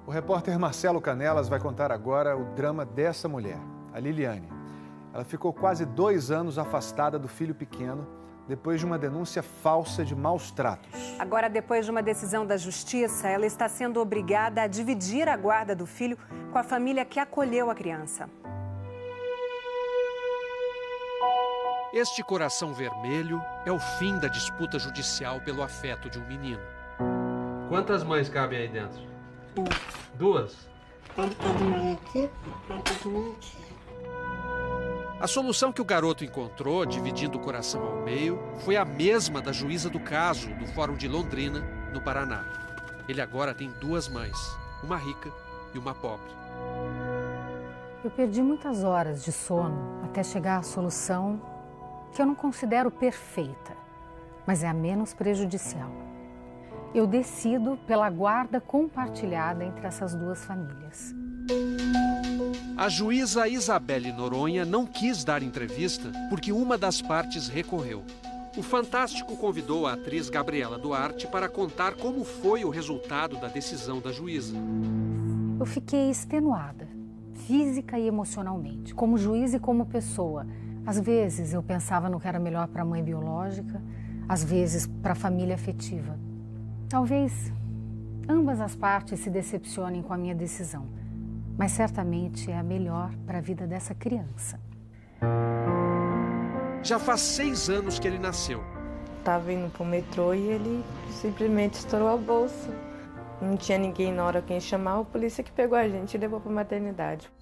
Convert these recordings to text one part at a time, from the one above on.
O repórter Marcelo Canelas vai contar agora o drama dessa mulher, a Liliane. Ela ficou quase 2 anos afastada do filho pequeno depois de uma denúncia falsa de maus tratos. Agora, depois de uma decisão da justiça, ela está sendo obrigada a dividir a guarda do filho com a família que acolheu a criança. Este coração vermelho é o fim da disputa judicial pelo afeto de um menino. Quantas mães cabem aí dentro? 2? A solução que o garoto encontrou, dividindo o coração ao meio, foi a mesma da juíza do caso do Fórum de Londrina, no Paraná. Ele agora tem 2 mães, uma rica e uma pobre. Eu perdi muitas horas de sono até chegar à solução que eu não considero perfeita, mas é a menos prejudicial. Eu decido pela guarda compartilhada entre essas 2 famílias. A juíza Isabelle Noronha não quis dar entrevista porque uma das partes recorreu. O Fantástico convidou a atriz Gabriela Duarte para contar como foi o resultado da decisão da juíza. Eu fiquei extenuada, física e emocionalmente, como juiz e como pessoa. Às vezes eu pensava no que era melhor para a mãe biológica, às vezes para a família afetiva. Talvez ambas as partes se decepcionem com a minha decisão, mas certamente é a melhor para a vida dessa criança. Já faz 6 anos que ele nasceu. Estava indo para o metrô e ele simplesmente estourou a bolsa. Não tinha ninguém na hora quem chamar, a polícia que pegou a gente e levou para a maternidade.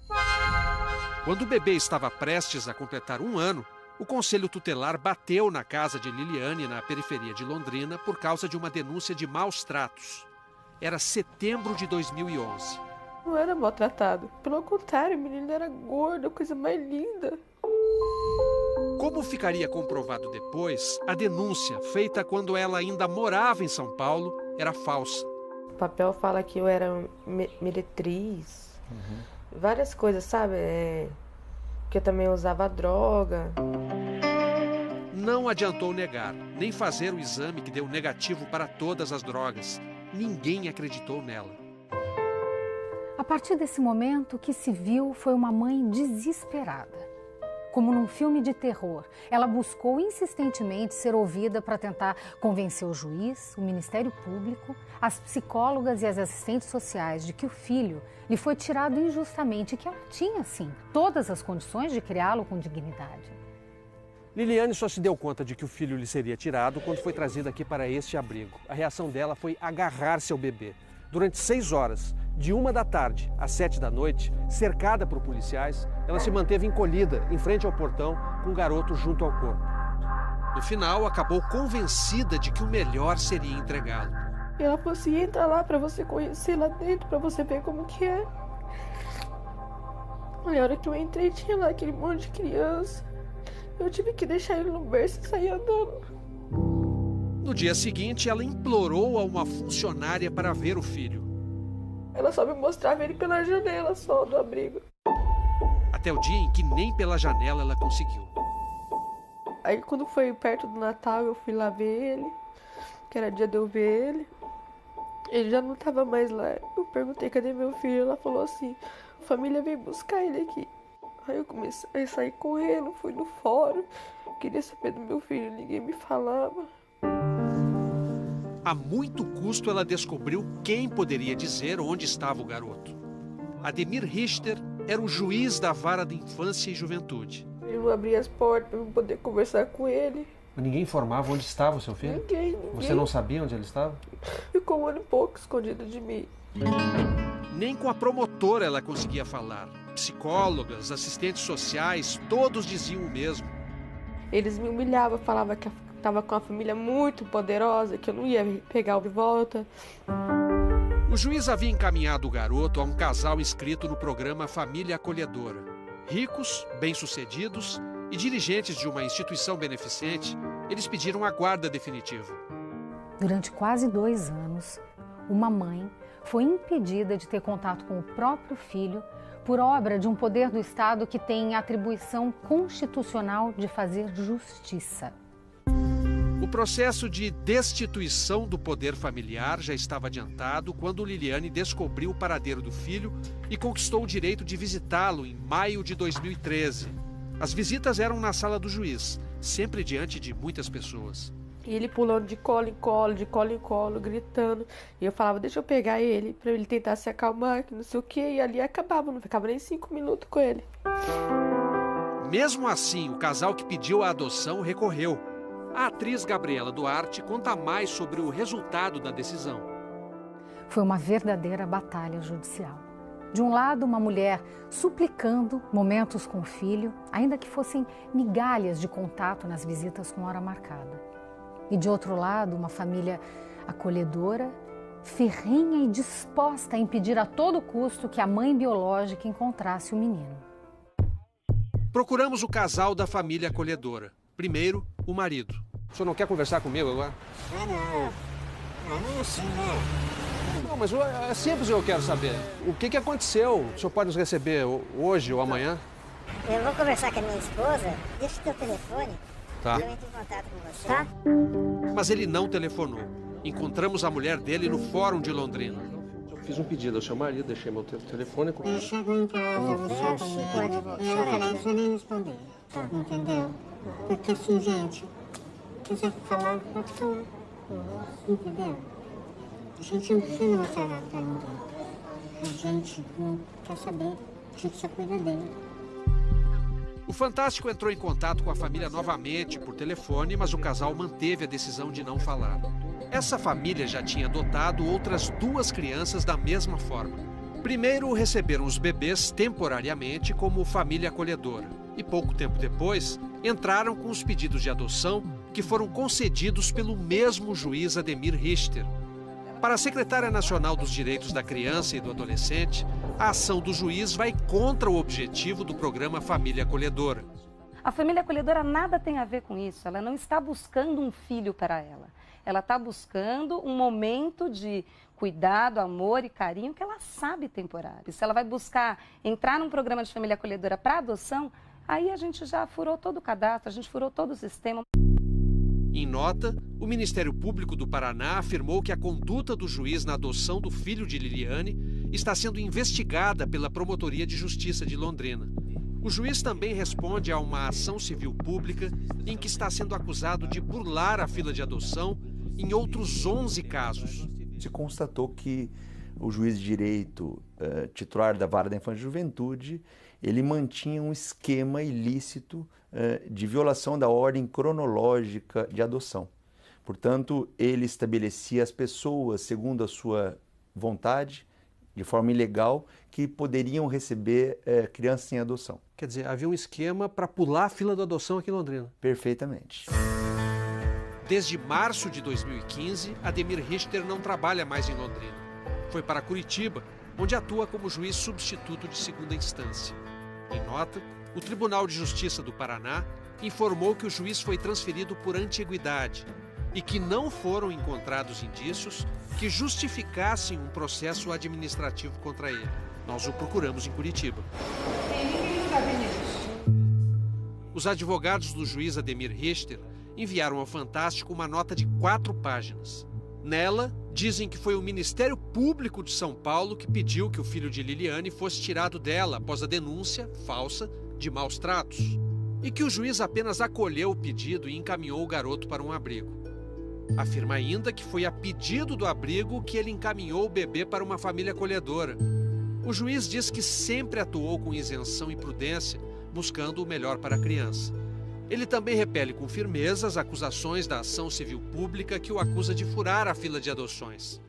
Quando o bebê estava prestes a completar 1 ano, o Conselho Tutelar bateu na casa de Liliane, na periferia de Londrina, por causa de uma denúncia de maus tratos. Era setembro de 2011. Não era maltratado. Pelo contrário, o menino era gordo, a coisa mais linda. Como ficaria comprovado depois, a denúncia, feita quando ela ainda morava em São Paulo, era falsa. O papel fala que eu era meretriz, várias coisas, sabe? Que eu também usava droga. Não adiantou negar, nem fazer o exame que deu negativo para todas as drogas. Ninguém acreditou nela. A partir desse momento, o que se viu foi uma mãe desesperada. Como num filme de terror, ela buscou insistentemente ser ouvida para tentar convencer o juiz, o Ministério Público, as psicólogas e as assistentes sociais de que o filho lhe foi tirado injustamente e que ela tinha, sim, todas as condições de criá-lo com dignidade. Liliane só se deu conta de que o filho lhe seria tirado quando foi trazido aqui para este abrigo. A reação dela foi agarrar-se ao bebê. Durante 6 horas, de 1 da tarde às 7 da noite, cercada por policiais, ela se manteve encolhida em frente ao portão com o garoto junto ao corpo. No final, acabou convencida de que o melhor seria entregá-lo. E ela falou assim, entra lá para você conhecer lá dentro, para você ver como que é. Olha, a hora que eu entrei, tinha lá aquele monte de criança. Eu tive que deixar ele no berço e sair andando. No dia seguinte, ela implorou a uma funcionária para ver o filho. Ela só me mostrava ele pela janela só do abrigo. Até o dia em que nem pela janela ela conseguiu. Aí quando foi perto do Natal, eu fui lá ver ele, que era dia de eu ver ele. Ele já não estava mais lá. Eu perguntei, cadê meu filho? Ela falou assim, a família veio buscar ele aqui. Aí eu comecei a sair correndo, fui no fórum, queria saber do meu filho, ninguém me falava. A muito custo, ela descobriu quem poderia dizer onde estava o garoto. Ademir Richter era o juiz da Vara da Infância e Juventude. Ele não abria as portas para eu poder conversar com ele. Ninguém informava onde estava o seu filho? Ninguém. Você não sabia onde ele estava? Ficou 1 ano e pouco escondido de mim. Nem com a promotora ela conseguia falar. Psicólogas, assistentes sociais, todos diziam o mesmo. Eles me humilhavam, falavam que estava com uma família muito poderosa, que eu não ia pegar de volta. O juiz havia encaminhado o garoto a um casal inscrito no programa Família Acolhedora. Ricos, bem-sucedidos e dirigentes de uma instituição beneficente, eles pediram a guarda definitiva. Durante quase 2 anos, uma mãe foi impedida de ter contato com o próprio filho por obra de um poder do Estado que tem atribuição constitucional de fazer justiça. O processo de destituição do poder familiar já estava adiantado quando Liliane descobriu o paradeiro do filho e conquistou o direito de visitá-lo em maio de 2013. As visitas eram na sala do juiz, sempre diante de muitas pessoas. E ele pulando de colo em colo, de colo em colo, gritando. E eu falava, deixa eu pegar ele, pra ele tentar se acalmar, que não sei o quê. E ali acabava, não ficava nem 5 minutos com ele. Mesmo assim, o casal que pediu a adoção recorreu. A atriz Gabriela Duarte conta mais sobre o resultado da decisão. Foi uma verdadeira batalha judicial. De um lado, uma mulher suplicando momentos com o filho, ainda que fossem migalhas de contato nas visitas com hora marcada. E de outro lado, uma família acolhedora, ferrenha e disposta a impedir a todo custo que a mãe biológica encontrasse o menino. Procuramos o casal da família acolhedora. Primeiro, o marido. O senhor não quer conversar comigo agora? Não é assim, não. Não, mas é simples, eu quero saber. O que aconteceu? O senhor pode nos receber hoje ou amanhã? Eu vou conversar com a minha esposa. Deixa o teu telefone. Tá. Eu entro em contato com você. Tá? Mas ele não telefonou. Encontramos a mulher dele no Fórum de Londrina. Eu fiz um pedido ao seu marido, deixei meu telefone com... Ele chegou em casa, fecha, pode... Eu falei, não precisa nem responder. Tá. Entendeu? Porque assim, gente, quiser falar com a pessoa, entendeu? A gente não precisa mostrar nada pra ninguém. A gente não quer saber, a gente só cuida dele. O Fantástico entrou em contato com a família novamente por telefone, mas o casal manteve a decisão de não falar. Essa família já tinha adotado outras 2 crianças da mesma forma. Primeiro, receberam os bebês temporariamente como família acolhedora. E pouco tempo depois, entraram com os pedidos de adoção que foram concedidos pelo mesmo juiz Ademir Richter. Para a Secretária Nacional dos Direitos da Criança e do Adolescente, a ação do juiz vai contra o objetivo do programa Família Acolhedora. A família acolhedora nada tem a ver com isso. Ela não está buscando um filho para ela. Ela está buscando um momento de cuidado, amor e carinho que ela sabe temporário. Se ela vai buscar entrar num programa de família acolhedora para adoção, aí a gente já furou todo o cadastro, a gente furou todo o sistema. Em nota, o Ministério Público do Paraná afirmou que a conduta do juiz na adoção do filho de Liliane está sendo investigada pela Promotoria de Justiça de Londrina. O juiz também responde a uma ação civil pública em que está sendo acusado de burlar a fila de adoção em outros 11 casos. Se constatou que o juiz de direito titular da Vara da Infância e Juventude, ele mantinha um esquema ilícito de violação da ordem cronológica de adoção. Portanto, ele estabelecia as pessoas, segundo a sua vontade, de forma ilegal, que poderiam receber crianças em adoção. Quer dizer, havia um esquema para pular a fila da adoção aqui em Londrina. Perfeitamente. Desde março de 2015, Ademir Richter não trabalha mais em Londrina. Foi para Curitiba, onde atua como juiz substituto de segunda instância. Em nota, o Tribunal de Justiça do Paraná informou que o juiz foi transferido por antiguidade e que não foram encontrados indícios que justificassem um processo administrativo contra ele. Nós o procuramos em Curitiba. Os advogados do juiz Ademir Richter enviaram ao Fantástico uma nota de 4 páginas. Nela, dizem que foi o Ministério Público de São Paulo que pediu que o filho de Liliane fosse tirado dela após a denúncia falsa de maus tratos, e que o juiz apenas acolheu o pedido e encaminhou o garoto para um abrigo. Afirma ainda que foi a pedido do abrigo que ele encaminhou o bebê para uma família acolhedora. O juiz diz que sempre atuou com isenção e prudência, buscando o melhor para a criança. Ele também repele com firmeza as acusações da ação civil pública que o acusa de furar a fila de adoções.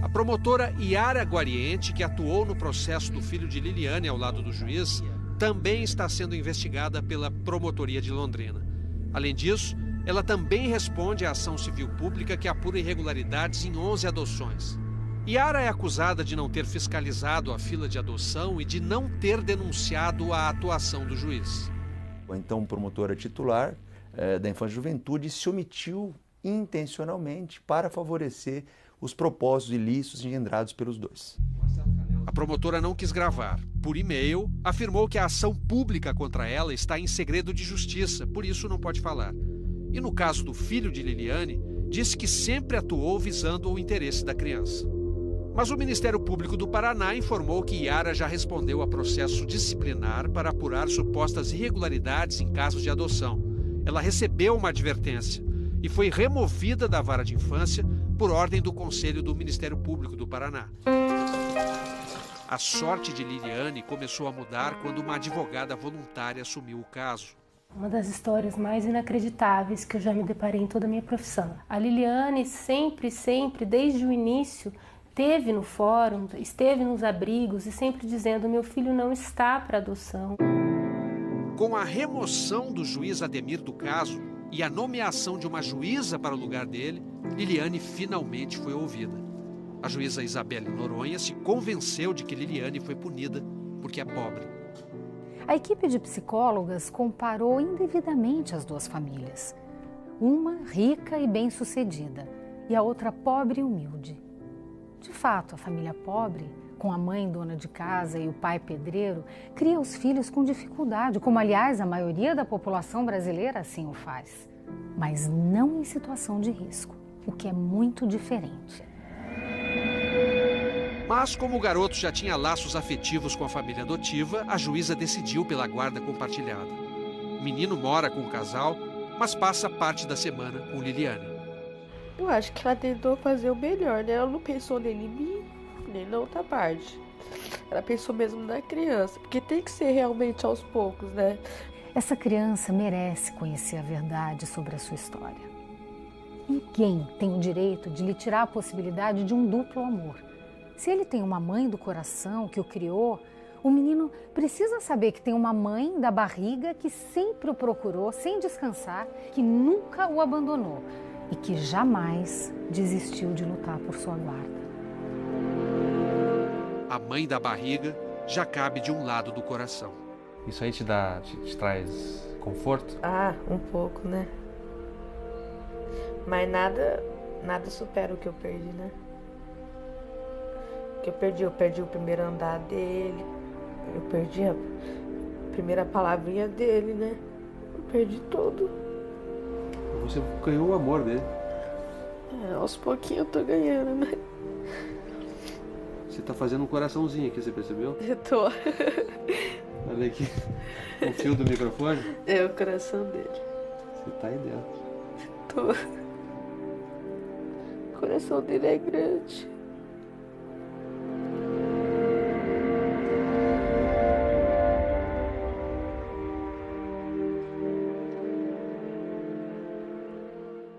A promotora Yara Guariente, que atuou no processo do filho de Liliane ao lado do juiz, também está sendo investigada pela Promotoria de Londrina. Além disso, ela também responde à ação civil pública que apura irregularidades em 11 adoções. Yara é acusada de não ter fiscalizado a fila de adoção e de não ter denunciado a atuação do juiz. Então, promotora titular da Infância e Juventude se omitiu intencionalmente para favorecer os propósitos ilícitos engendrados pelos dois. A promotora não quis gravar. Por e-mail, afirmou que a ação pública contra ela está em segredo de justiça, por isso não pode falar. e no caso do filho de Liliane, disse que sempre atuou visando o interesse da criança. Mas o Ministério Público do Paraná informou que Yara já respondeu a processo disciplinar para apurar supostas irregularidades em casos de adoção. Ela recebeu uma advertência e foi removida da vara de infância por ordem do Conselho do Ministério Público do Paraná. A sorte de Liliane começou a mudar quando uma advogada voluntária assumiu o caso. Uma das histórias mais inacreditáveis que eu já me deparei em toda a minha profissão. A Liliane sempre, desde o início, esteve no fórum, esteve nos abrigos e sempre dizendo: meu filho não está para adoção. Com a remoção do juiz Ademir do caso e a nomeação de uma juíza para o lugar dele, Liliane finalmente foi ouvida. A juíza Isabelle Noronha se convenceu de que Liliane foi punida porque é pobre. A equipe de psicólogas comparou indevidamente as duas famílias. Uma rica e bem-sucedida e a outra pobre e humilde. De fato, a família pobre, com a mãe dona de casa e o pai pedreiro, cria os filhos com dificuldade, como aliás a maioria da população brasileira assim o faz. Mas não em situação de risco, o que é muito diferente. Mas como o garoto já tinha laços afetivos com a família adotiva, a juíza decidiu pela guarda compartilhada. O menino mora com o casal, mas passa parte da semana com Liliane. Eu acho que ela tentou fazer o melhor, né? Ela não pensou nem em mim, nem na outra parte. Ela pensou mesmo na criança, porque tem que ser realmente aos poucos, né? Essa criança merece conhecer a verdade sobre a sua história. Ninguém tem o direito de lhe tirar a possibilidade de um duplo amor. Se ele tem uma mãe do coração que o criou, o menino precisa saber que tem uma mãe da barriga que sempre o procurou sem descansar, que nunca o abandonou e que jamais desistiu de lutar por sua guarda. A mãe da barriga já cabe de um lado do coração. Isso aí te traz conforto? Ah, um pouco, né? Mas nada supera o que eu perdi, né? Eu perdi o primeiro andar dele, eu perdi a primeira palavrinha dele, né? Eu perdi tudo. Você ganhou o amor dele. Aos pouquinhos eu tô ganhando, né? Você tá fazendo um coraçãozinho aqui, você percebeu? Eu tô. Olha aqui, o fio do microfone. É o coração dele. Você tá aí dentro. Tô. O coração dele é grande.